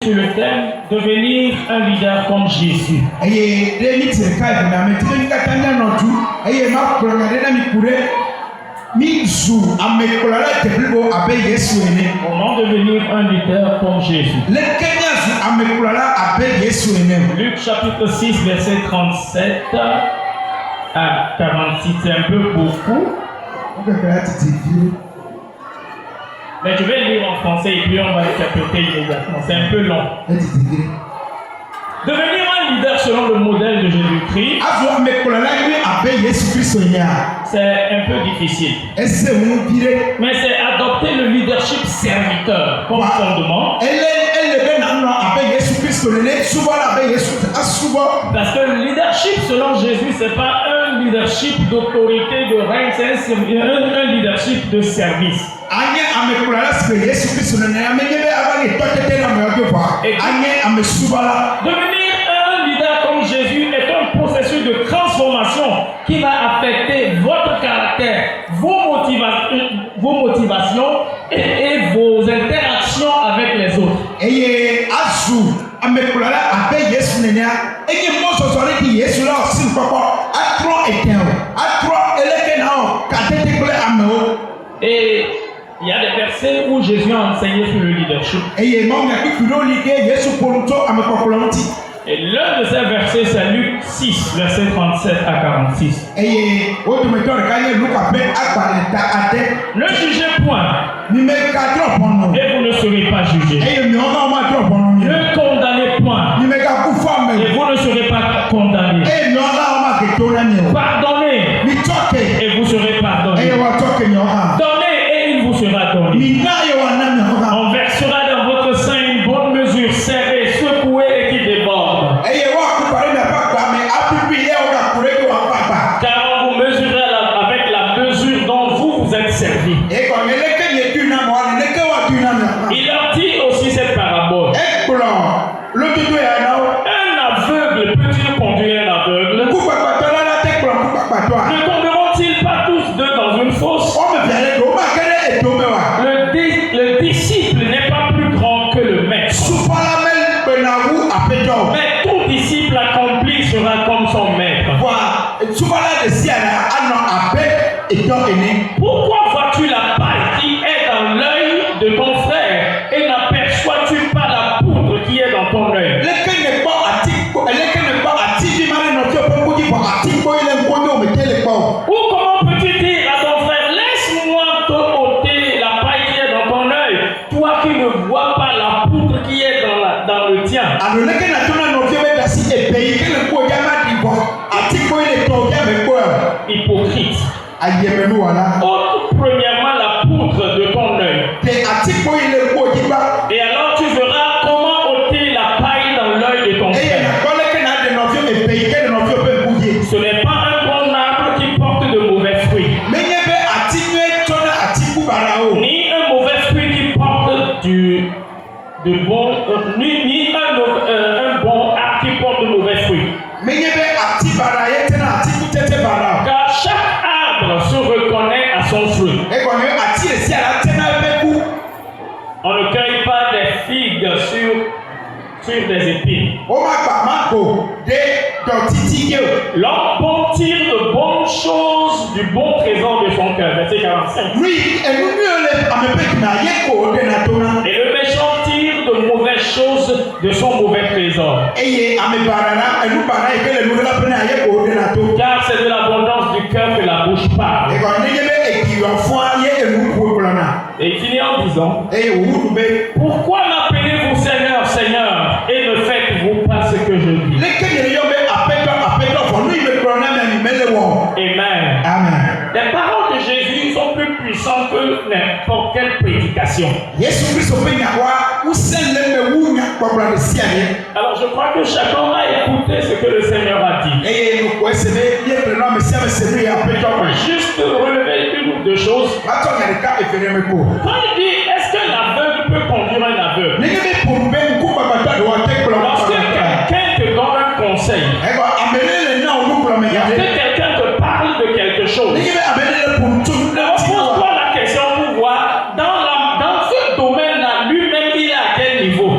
sur le thème devenir un leader comme Jésus. Comment devenir un leader comme Jésus? Luc chapitre 6 verset 37 à 46, c'est un peu beaucoup. Mais je vais lire en français et puis on va interpréter immédiatement. C'est un peu long. Devenir un leader selon le modèle de Jésus-Christ, c'est un peu difficile. Mais c'est adopter le leadership serviteur, comme son demande. Parce que le leadership selon Jésus, c'est pas un leadership d'autorité, de règne, c'est un leadership de service. Devenir un leader comme Jésus est un processus de transformation qui va affecter votre caractère, vos motivations et vos interactions avec les autres. Et il y a des versets où Jésus a enseigné sur le leadership. Et l'un de ces versets, c'est Luc 6, verset 37 à 46. Ne jugez point, et vous ne serez pas jugés. Ne condamnez point, et vous ne serez pas condamnés. Pardonnez, et vous serez pardonnés. Donnez, et il vous sera donné. On versera dans votre sein une bonne mesure, serrée, secouée et qui déborde. Car on vous mesurera avec la mesure dont vous êtes servi. Il leur dit aussi cette parabole. Un aveugle peut-il conduire un aveugle? Ne tomberont-ils pas tous deux dans une fosse? Le disciple n'est pas plus grand que le maître. Mais tout disciple accompli sera comme son maître. Pourquoi vois-tu la paille qui est dans l'œil de ton frère et n'aperçois-tu pas la poudre qui est dans ton œil? Ou comment peux-tu dire à ton frère, laisse-moi te ôter la paille qui est dans ton œil, toi qui ne vois pas la poudre qui est dans le tien? Hypocrite. Ôte premièrement la poudre de ton œil. Et alors tu verras comment ôter la paille dans l'œil de ton frère. Ce n'est pas un bon arbre qui porte de mauvais fruits. Ni un mauvais fruit qui porte de bon, ni un bon arbre qui porte de mauvais fruits. Car chaque arbre se reconnaît à son fruit. On ne cueille pas des figues sur des épines. L'homme bon tire de bonnes choses du bon trésor de son cœur. Verset 45. Et le méchant tire de mauvaises choses de son mauvais trésor. Car c'est de l'abondance du cœur que la bouche parle. Et il finit en disant, pourquoi m'appelez-vous Seigneur, Seigneur, et ne faites-vous pas ce que je dis? Amen. Les paroles de Jésus sont plus puissantes que n'importe quelle prédication. Alors je crois que chacun va écouter ce que le Seigneur a dit. Juste relever une ou deux choses. Quand il dit, est-ce que l'aveugle peut conduire un aveugle? Lorsque quelqu'un te donne un conseil, lorsque quelqu'un te parle de quelque chose, pose-toi la question pour voir dans ce domaine-là, lui-même il est à quel niveau.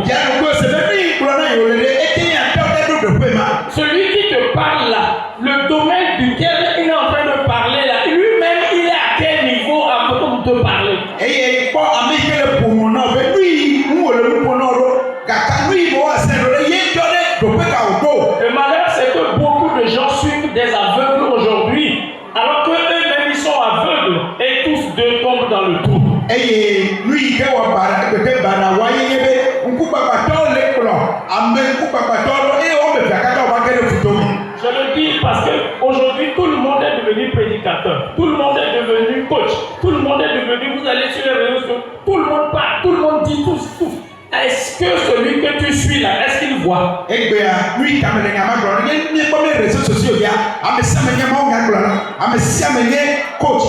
prédicateur. Tout le monde est devenu coach. Tout le monde est devenu, vous allez sur les réseaux sociaux, tout le monde parle, tout le monde dit tout. Est-ce que celui que tu suis là, est-ce qu'il voit? Lui, quand il y a un réseaux sociaux, il y a un coach,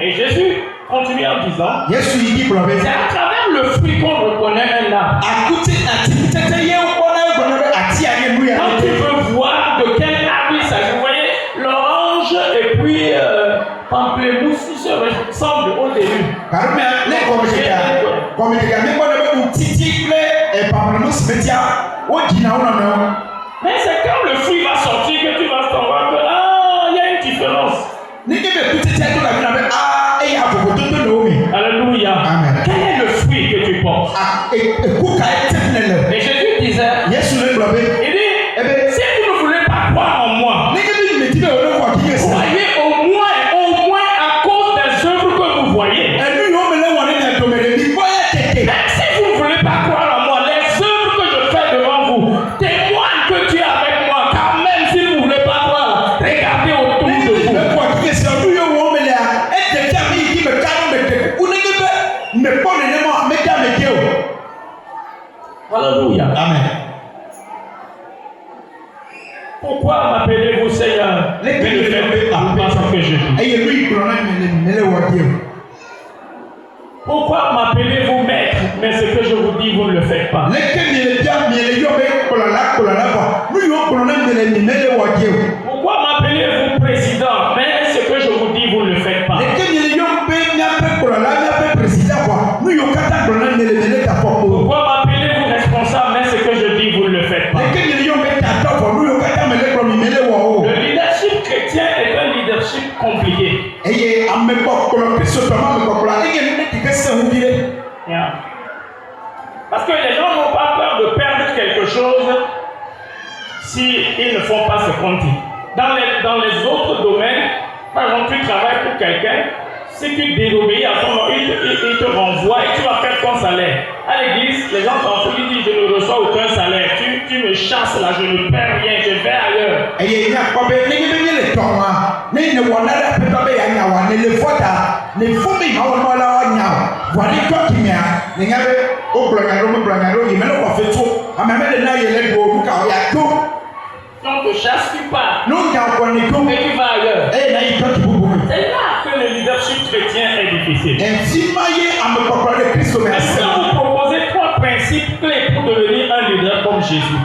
et Jésus continue en disant, c'est à travers le fruit qu'on reconnaît un arbre. Quand tu veux voir de quel arbre il s'agit, vous voyez, l'orange et puis pamplemousse, ils se ressemblent au début. Mais c'est quand le fruit va sortir que tu vas savoir que il y a une différence. Alléluia. Amen. Quel est le fruit que tu portes? Et Jésus disait, il dit, si vous ne voulez pas croire en moi, voyez au moins à cause des œuvres que vous voyez. Même si vous ne voulez pas croire en moi, les œuvres que je fais devant vous témoignent que tu es avec moi. Car même si vous ne voulez pas croire, regardez autour de vous. Alléluia. Amen. Pourquoi m'appelez-vous Seigneur? Mais ne faites pas ce que je dis. Pourquoi m'appelez-vous maître? Mais ce que je vous dis, vous ne le faites pas. Pourquoi m'appelez-vous président? Mais ce que je vous dis, vous ne le faites pas. Pourquoi m'appelez-vous responsable? Mais ce que je dis, vous ne le faites pas. Le leadership chrétien est un leadership compliqué. Yeah. Parce que les gens n'ont pas peur de perdre quelque chose s'ils ne font pas ce qu'on dit. Dans les autres domaines, par exemple, tu travailles pour quelqu'un, si tu désobéis à son nom, il te renvoie et tu vas faire ton salaire. À l'église, les gens s'en foutent, ils disent je ne reçois aucun salaire. Tu me chasses là, je ne perds rien, je vais ailleurs. Si on te chasse, tu pars. Et tu vas ailleurs. C'est là que le leadership chrétien est difficile. Maintenant, vous proposez 3 principes clés pour devenir un leader comme Jésus.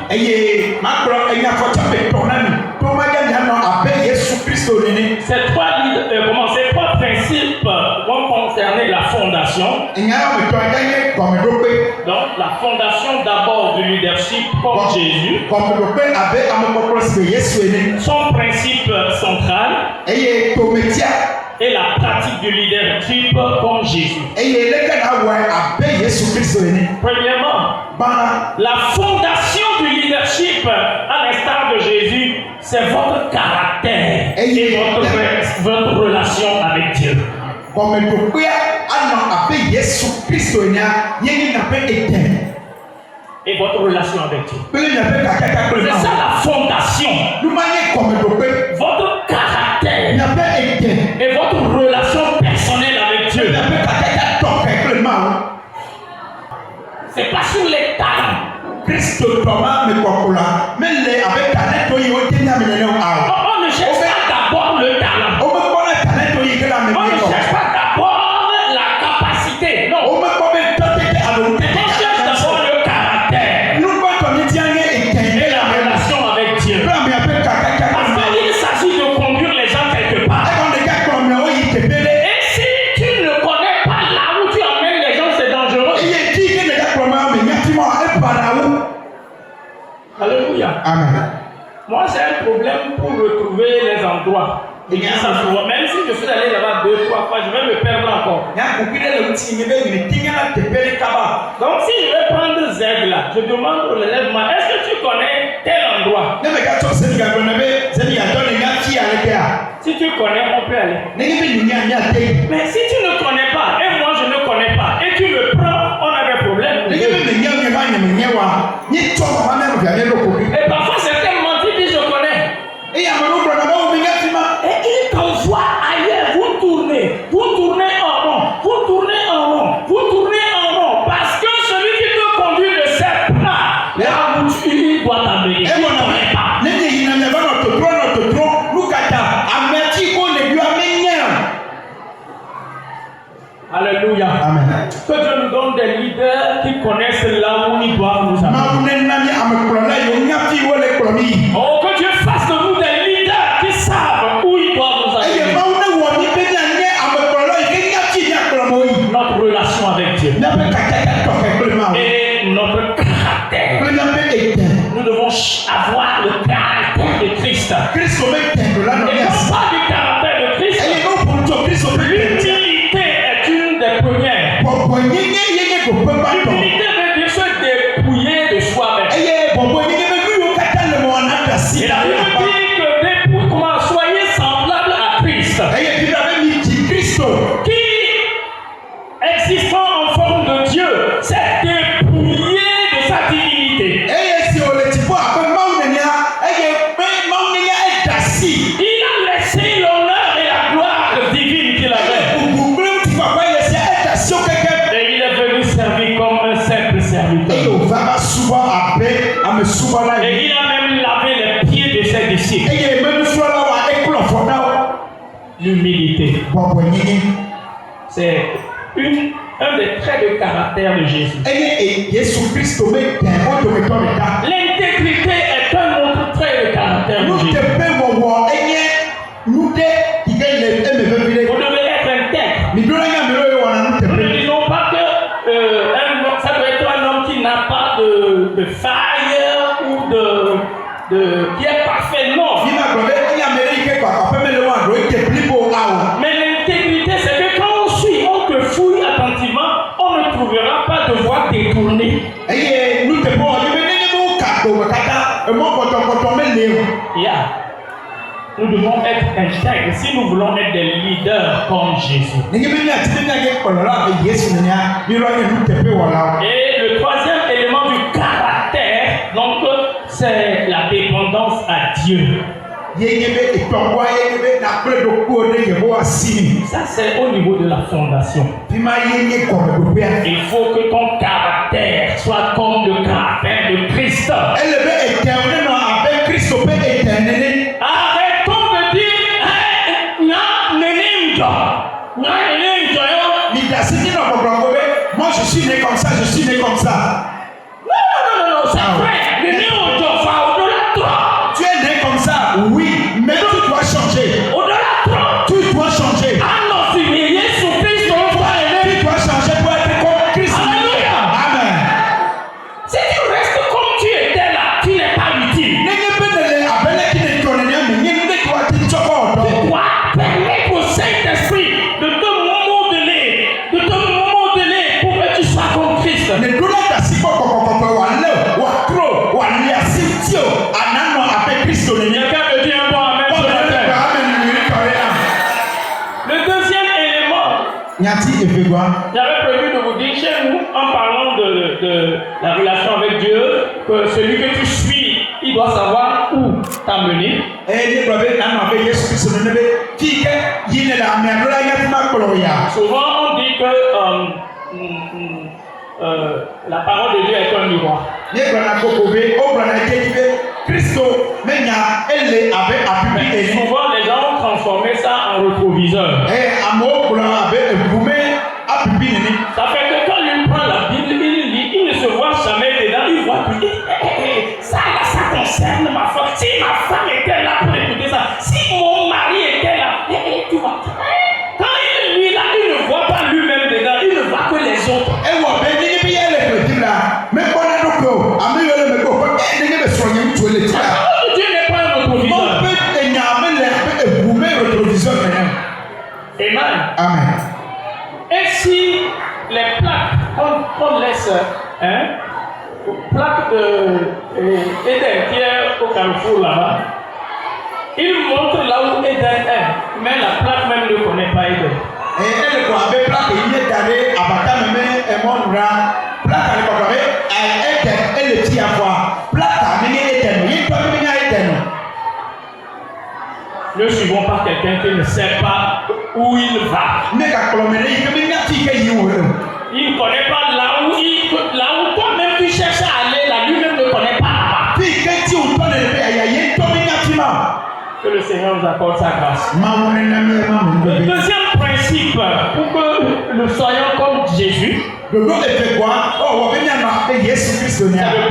Ces 3 principes vont concerner la fondation. Donc, la fondation d'abord du leadership comme Jésus. Son principe central. Et la pratique du leadership comme Jésus. Premièrement, la fondation du leadership, à l'instar de Jésus, c'est votre caractère et votre relation avec Dieu. Et votre relation avec Dieu. C'est ça la fondation. Votre caractère et votre relation personnelle avec Dieu. C'est pas sur les talents. On ne cherche pas d'abord le talent. On ne cherche pas d'abord la capacité. Non. On cherche d'abord le caractère et la relation avec Dieu. Parce qu'il s'agit de conduire les gens quelque part. Et si tu ne connais pas là où tu emmènes les gens, c'est dangereux. Alléluia. Amen. Moi, j'ai un problème pour retrouver les endroits. Même si je suis allé là-bas 2-3 fois, je vais me perdre encore. Donc, si je vais prendre Z là, je demande au élève, est-ce que tu connais tel endroit? Si tu connais, on peut aller. Mais si tu ne connais pas, et moi je ne connais pas, et tu me prends, on a des problèmes. Et parfois, certains mentent Alléluia. Amen. Que Dieu nous donne des leaders qui connaissent là où ils doivent nous amener. Oh, que Dieu fasse de nous des leaders qui savent où ils doivent nous amener. Notre relation avec Dieu et notre caractère. Nous devons avoir le caractère de Christ. Et non pas du caractère de Christ. L'humilité est une des premières. L'humilité veut dire se dépouiller de soi-même. Et la Bible dit que dépouille, comment soyez semblables à Christ, qui existant en forme de Dieu, s'est dépouillé de sa divinité. Il a laissé l'honneur et la gloire divine qu'il avait. Et il est venu servir comme un simple serviteur. Et il a même lavé les pieds de ses disciples. L'humilité, c'est un des traits de caractère de Jésus. L'intégrité est un autre trait de caractère de Jésus. Vous devez être intègre. Nous ne disons pas que ça doit être un homme qui n'a pas de faille ou qui est parfait. Non. Mais l'intégrité, c'est que quand on te fouille attentivement, on ne trouvera pas de voie détournée. Nous devons être intègres si nous voulons être des leaders comme Jésus. Et le troisième élément du caractère, donc, c'est la dépendance à Dieu. Ça, c'est au niveau de la fondation. Il faut que ton caractère soit comme le caractère de Christ. Arrêtons de dire moi je suis né comme ça, je suis né comme ça. Non, c'est vrai. Le né au Dieu, au-delà de toi. Tu es né comme ça, oui, mais tu dois changer. Au-delà de toi. Tu dois changer. Ah non, si Jésus Christ, tu dois changer pour être comme Christ. Alléluia. Amen. Si tu restes comme tu étais là, tu n'es pas utile. Tu dois permettre au Saint-Esprit de te modeler pour que tu sois comme Christ. Quelqu'un me dit un bon amen sur la terre. Le deuxième élément, j'avais prévu de vous dire chez nous, en parlant de la relation avec Dieu, que celui que tu suis, il doit savoir où t'amener. Souvent on dit que la parole de Dieu est un miroir. Souvent les gens ont transformé ça en rétroviseur. Ça fait que quand il prend la Bible, il lit, il ne se voit jamais dedans, il voit que ça là, ça concerne ma femme. Si ma femme était là pour écouter ça, si mon mari était là, tu vois. Quand il lit là, il ne voit pas lui-même dedans, il ne voit que les autres. Dieu n'est pas un rétroviseur. Amen. Et si les plaques qu'on laisse, plaques d'Éden qui est au carrefour là-bas, il montre là où Éden est, mais la plaque même ne connaît pas Éden. Ne suivons pas quelqu'un qui ne sait pas où il va. Il ne connaît pas là où toi-même tu cherches à aller, là lui-même ne connaît pas là-bas. Que le Seigneur nous accorde sa grâce. Le deuxième principe, pour que nous soyons comme porte Jésus. Le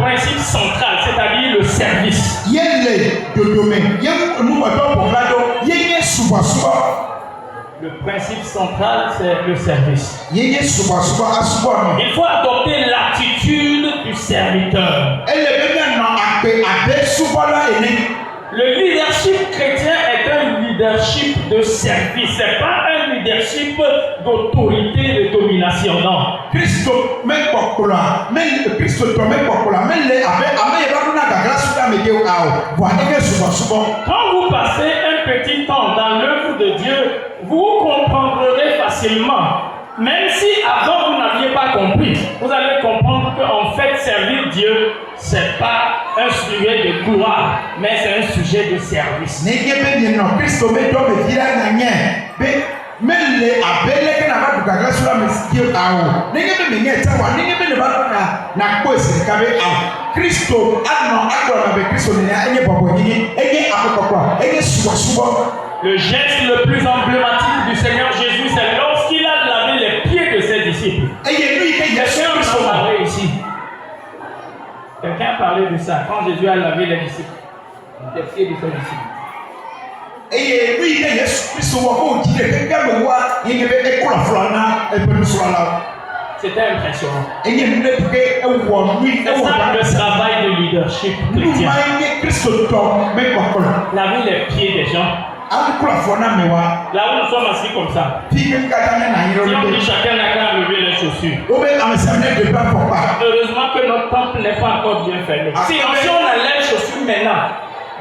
principe central, c'est-à-dire le service. Le principe central, c'est le service. Il faut adopter l'attitude du serviteur. Le leadership chrétien est un leadership de service. Ce n'est pas un leadership d'autorité, de domination. Non. Quand vous passez un petit temps dans l'œuvre de Dieu, vous comprendrez facilement. Même si avant vous n'aviez pas compris, vous allez comprendre qu'en fait servir Dieu, ce n'est pas un sujet de gloire, mais c'est un sujet de service. Le geste le plus emblématique du Seigneur Jésus, c'est lorsqu'il a lavé les pieds de ses disciples. Quelqu'un a parlé ici. Quelqu'un a parlé de ça quand Jésus a lavé les disciples, les pieds de ses disciples. C'était impressionnant. C'est ça le travail de leadership chrétien. Laver les pieds des gens. Là où nous sommes assis comme ça. Si on dit chacun n'a qu'à enlever les chaussures. Heureusement que notre temple n'est pas encore bien fermé. Si on enlève les chaussures maintenant,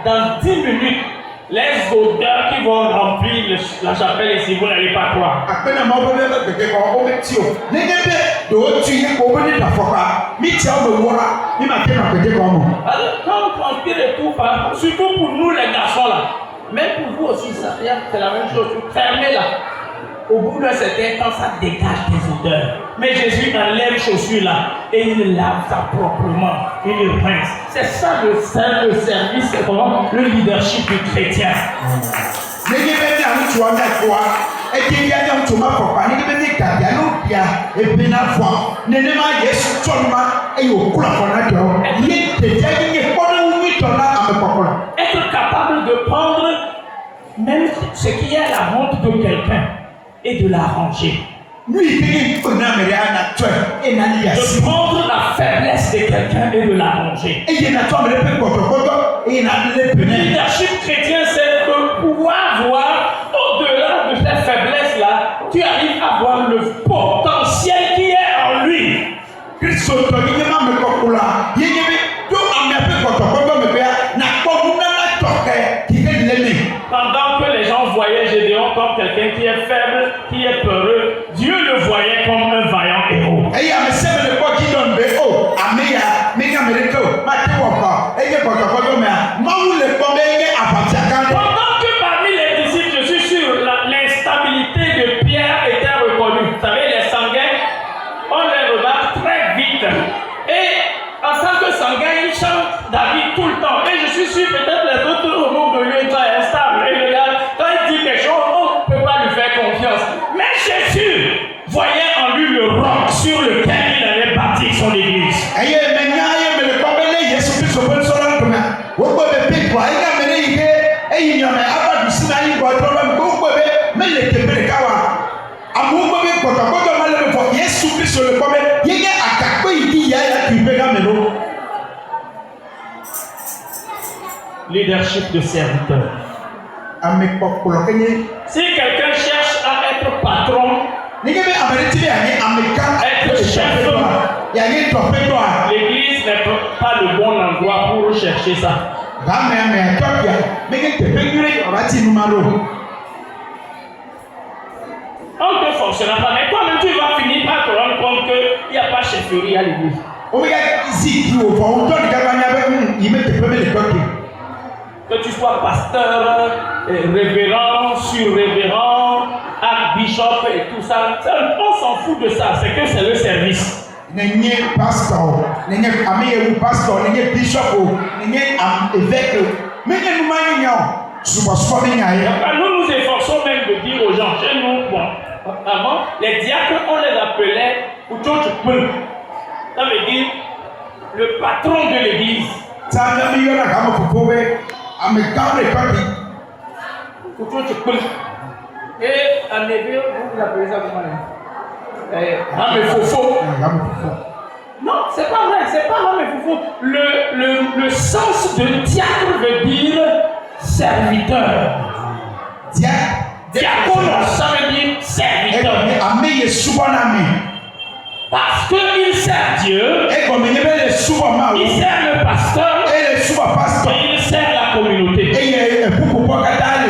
dans 10 minutes, les odeurs qui vont remplir la chapelle ici, vous n'allez pas croire. Quand on transpire et tout, surtout pour nous les garçons là, même pour vous aussi, c'est la même chose. Fermez là. Au bout d'un certain temps, ça dégage des odeurs. Mais Jésus enlève les chaussures là et il lave ça proprement. Il rince. C'est ça le service, c'est vraiment le leadership du chrétien. Être capable de prendre même ce qui est la honte de quelqu'un et de la ranger. De prendre la faiblesse de quelqu'un et de la ranger. Le leadership chrétien, c'est de pouvoir voir au-delà de cette faiblesse-là, tu arrives à voir le potentiel qui est en lui. Pendant que les gens voyaient Gédéon comme quelqu'un qui est faible, qui est peureux, Dieu le voyait comme un vaillant héros. Pendant que parmi les disciples, je suis sûr, l'instabilité de Pierre était reconnue. Vous savez, les sanguins, on les remarque très vite. Et en tant que sanguin, ils chantent David tout le temps. Et je suis sûr, peut-être les autres au monde de lui sont instables. Et regarde, quand il dit quelque chose, on ne peut pas lui faire confiance. Mais Jésus voyait en lui le roc sur lequel il allait bâtir son église. Leadership de serviteur. Si quelqu'un cherche à être patron, être chef, l'église n'est pas le bon endroit pour chercher ça. On ne fonctionnera pas, mais toi-même tu vas finir par te rendre compte qu'il n'y a pas chefferie à l'église. Que tu sois pasteur, révérend, surrévérend, archbishop et tout ça, on s'en fout de ça, c'est que c'est le service. Pasteur, bishop, évêque, nous nous efforçons même de dire aux gens, chez nous, bon, Avant, les diacres, on les appelait Uchochupul. Ça veut dire le patron de l'église. Uchochupul. Et en hébreu, vous appelez ça comment? Ramefofo. Non, c'est pas vrai, c'est pas Ramefofo. Le sens de diacre veut dire serviteur. Diaconos, ça veut dire serviteur. Parce qu'il sert Dieu, il sert le pasteur et il sert la communauté.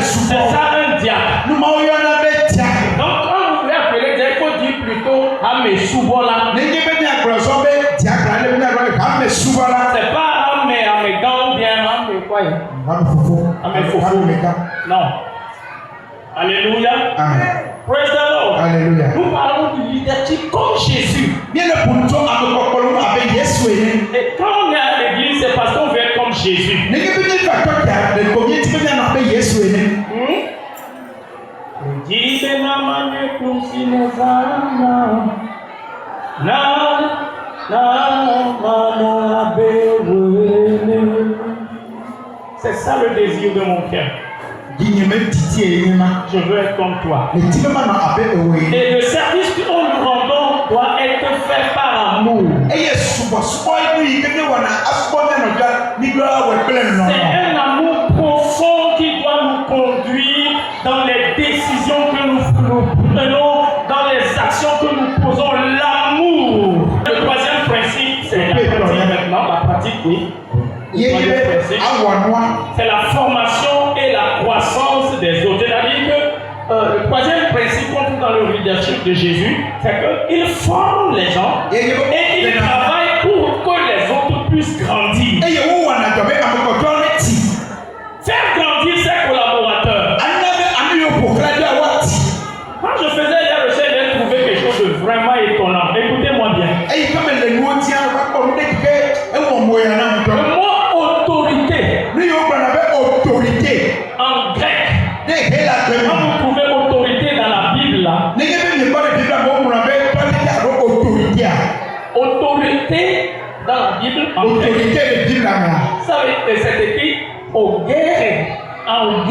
C'est ça un diacre. Donc quand vous voulez appeler diacre, il faut dire plutôt Amesoubola. C'est pas Amegan ou bien Ame quoi? Amefofo. Non. Alléluia. Amen. Praise the Lord. Alléluia. Nous parlons du leadership comme Jésus. Et quand on est à l'église, c'est parce qu'on veut être comme Jésus. C'est ça le désir de mon cœur. Je veux être comme toi. Et le service que nous rendons doit être fait par amour. C'est un amour profond qui doit nous conduire dans les décisions que nous prenons, dans les actions que nous posons. L'amour. Le troisième principe, c'est la pratique maintenant. La pratique, oui. C'est la formation et la croissance des autres. C'est-à-dire que le troisième principe qu'on trouve dans le leadership de Jésus, c'est qu'il forme les gens et il travaille pour que les autres puissent grandir. Faire grandir ses collaborateurs. Quand je faisais les recherches, j'ai trouvé quelque chose de vraiment étonnant. Écoutez-moi bien. Le mot autorité. En grec, quand vous trouvez autorité dans la Bible, là, autorité dans la Bible, en grec, ça veut dire que c'est écrit au guerre, en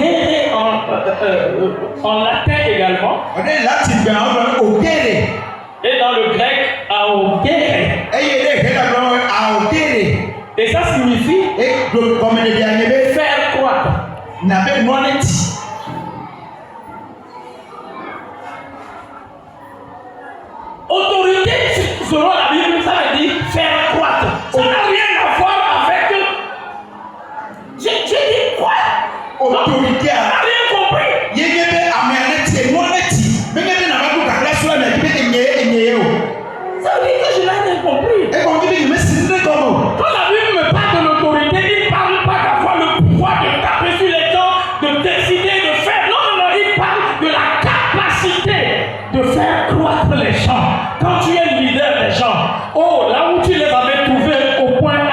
latin également, et dans le grec, aogere. Et ça signifie faire croître. Autorité, selon la Bible, ça veut dire faire croître. Ça n'a rien à voir avec. J'ai dit quoi? Autorité. On n'a rien compris. Ça veut dire que je n'ai rien compris. Quand la Bible me parle de l'autorité, il ne parle pas d'avoir le pouvoir de taper sur les gens, de décider, de faire. Non, il parle de la capacité de faire croître les gens. Quand tu es le leader des gens, là où tu les avais trouvés au point A,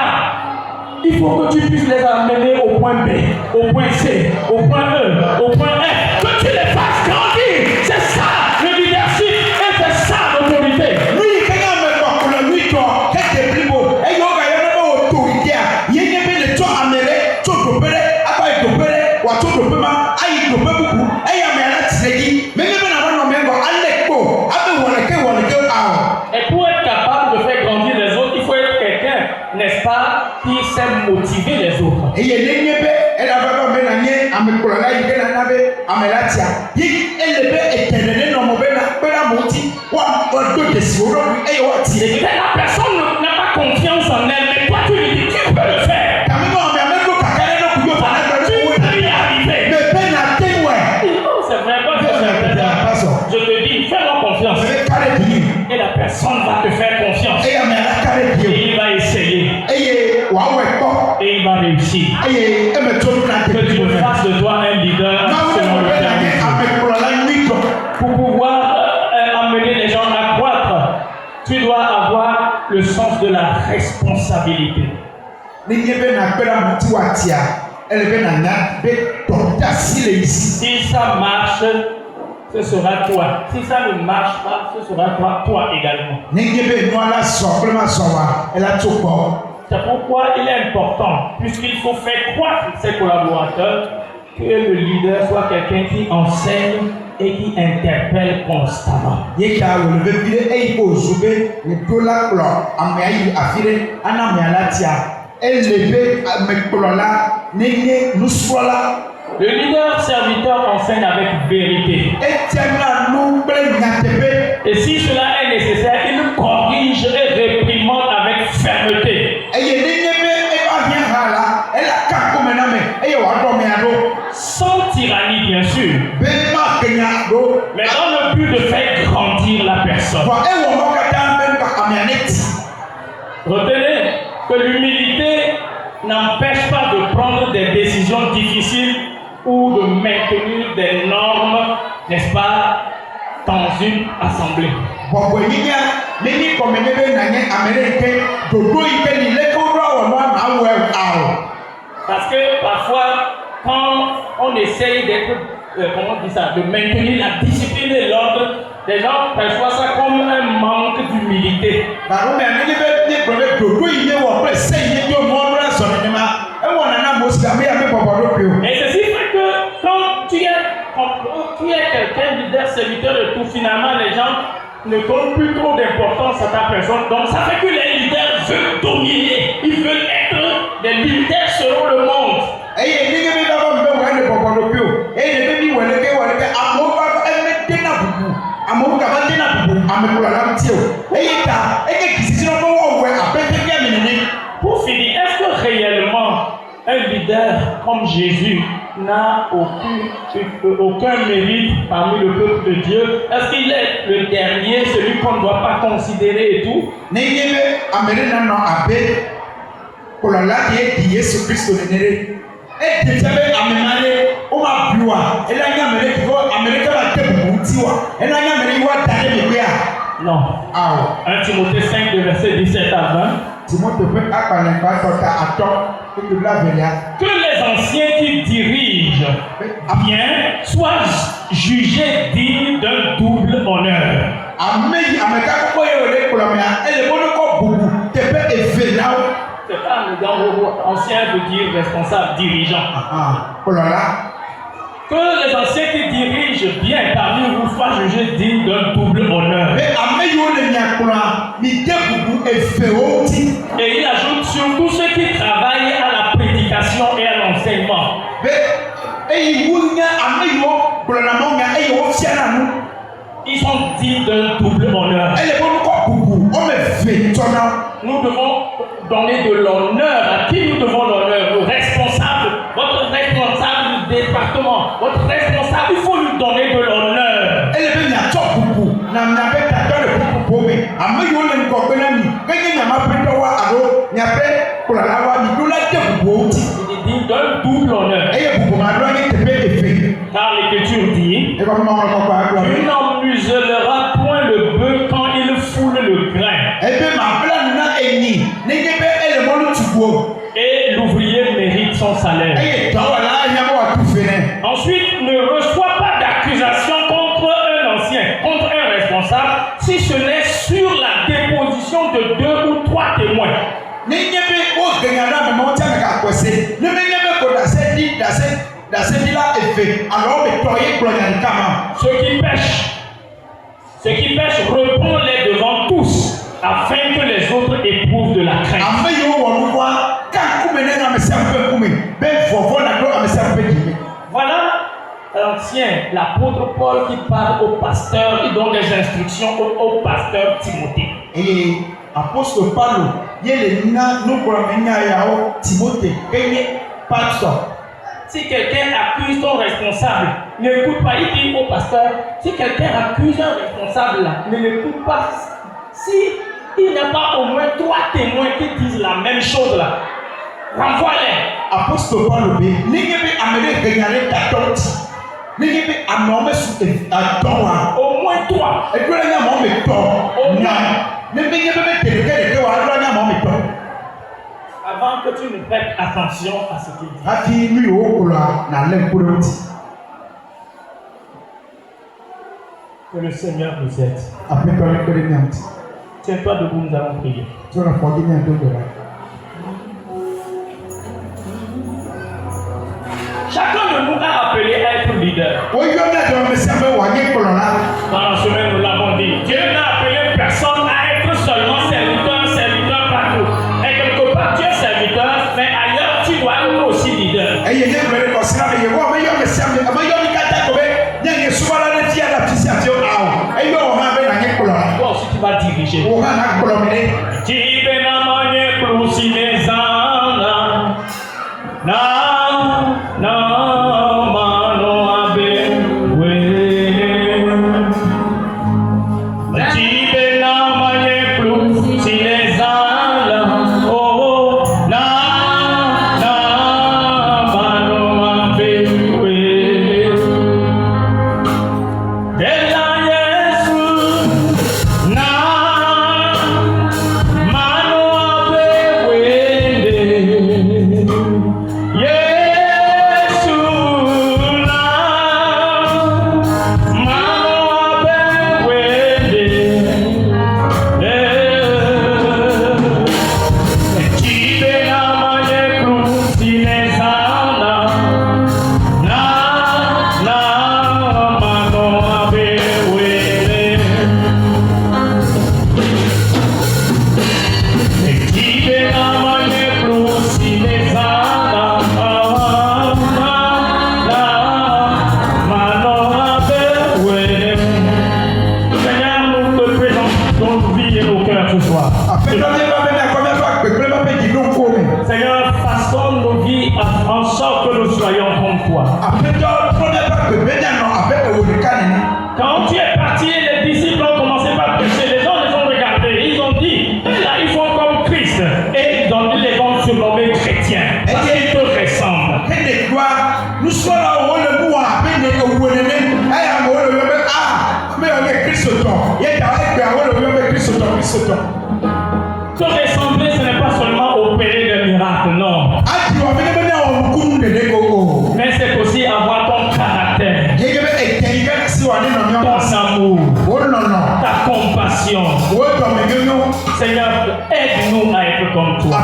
il faut que tu puisses les amener au point B, au point C, au point E, au point F, que tu les fasses grandir. C'est ça le leadership et c'est ça l'autorité. Et pour être capable de faire grandir les autres, il faut être quelqu'un, n'est-ce pas, qui sait motiver les autres. Et la personne n'a pas confiance en elle, mais toi tu lui dis tu peux le faire. C'est vrai, je te dis, fais-moi confiance. Et la personne va te faire confiance. Et il va essayer. Et il va réussir. Que tu fasses de toi un leader selon le plan. Pour pouvoir amener les gens à croître, tu dois avoir le sens de la responsabilité. Si ça marche, ce sera toi. Si ça ne marche pas, ce sera toi également. C'est pourquoi il est important, puisqu'il faut faire croître ses collaborateurs, que le leader soit quelqu'un qui enseigne et qui interpelle constamment. Le leader serviteur enseigne avec vérité. Et si cela est nécessaire, il corrige et réprimande avec fermeté. Sans tyrannie, bien sûr. Mais dans le but de faire grandir la personne. Retenez que l'humilité n'empêche pas de prendre des décisions difficiles ou de maintenir des normes, n'est-ce pas, dans une assemblée. Parce que parfois, quand on essaye d'être, comment on dit ça, de maintenir la discipline et l'ordre, les gens perçoivent ça comme un manque d'humilité. Et ceci fait que quand tu es quelqu'un leader, serviteur de tout, finalement les gens ne donnent plus trop d'importance à ta personne. Donc ça fait que les leaders veulent dominer. Ils veulent être des leaders selon le monde. Pour finir, est-ce que réellement un leader comme Jésus n'a aucun mérite parmi le peuple de Dieu? Est-ce qu'il est le dernier, celui qu'on ne doit pas considérer et tout? Non. 1 Timothée 5, verset 17 à 20. Que les anciens qui dirigent bien soient jugés dignes d'un double honneur. C'est pas un ancien veut dire responsable, dirigeant. Que les anciens qui dirigent bien parmi vous soient jugés dignes d'un double honneur. Et il ajoute surtout ceux qui travaillent à la prédication et à l'enseignement. Ils sont dignes d'un double honneur. Nous devons donner de l'honneur. À qui nous devons l'honneur? Nos responsables, votre responsable du département, votre responsable, il faut lui donner de l'honneur. Il dit d'un double honneur. Car l'Écriture dit: tu n'en muselleras point le bœuf quand il foule le grain. Et l'ouvrier mérite son salaire. Ensuite, ne reçois pas d'accusation contre un ancien, contre un responsable, si ce n'est sur la déposition de 2 ou 3 témoins. Ceux qui pêchent reprends-les devant tous, afin que les autres éprouvent de la crainte. Voilà l'ancien, l'apôtre Paul qui parle au pasteur, il donne des instructions au pasteur Timothée. Et apôtre Paul, si quelqu'un accuse ton responsable, n'écoute pas. Il dit au pasteur, si quelqu'un accuse un responsable là, ne l'écoute pas. Si il n'y a pas au moins 3 témoins qui disent la même chose là, renvoie-les. Apôtre Paul, au moins 3. Avant que tu ne prêtes attention à ce qu'il dit. Que le Seigneur nous aide. Apetɔ ne kpe ɖe mia ŋuti. Tiens-toi debout, nous allons prier. Trɔ ɖe afɔ dzi ne do do ɖa. Chacun de nous a appelé à être leader. Woyɔ ne dɔ me sia be wòanye kplɔla. Dans la semaine, nous l'avons dit. Dieu n'a appelé personne à être seulement serviteur partout. Et quelque part, tu es serviteur, mais ailleurs, tu dois être aussi leader. Eye ne gblɔ ɖe kɔsira me yewo ame yɔ me sia me ame yɔ mi katã ko be ne nye subɔla ɖe fia ɖe afi sia afi o awo. Eyɔ wò hã be nanye kplɔla. Toi aussi, tu vas diriger. Wò hã na kplɔ mi ɖe. Seigneur, façonne nos vies en sorte que nous soyons comme toi. Quand tu es parti, les disciples ont commencé par prêcher. Les gens les ont regardés. Ils ont dit, là, ils font comme Christ. Et ils les ont surnommés chrétiens. Parce qu'ils te ressemblent. Te ressembler, ce n'est pas seulement opérer des miracles, non. Mais c'est aussi avoir ton caractère, ton amour, ta compassion. Seigneur, aide-nous à être comme toi.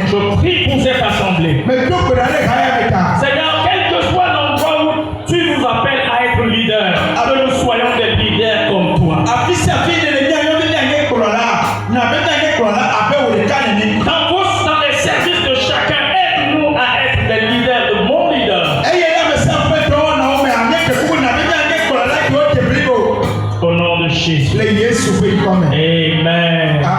Je prie pour cette assemblée. Seigneur, quel que soit l'endroit où tu nous appelles à être leaders, que nous soyons des leaders comme toi. Dans les services de chacun, aide-nous à être des leaders, de bons leaders. Au nom de Jésus. Amen.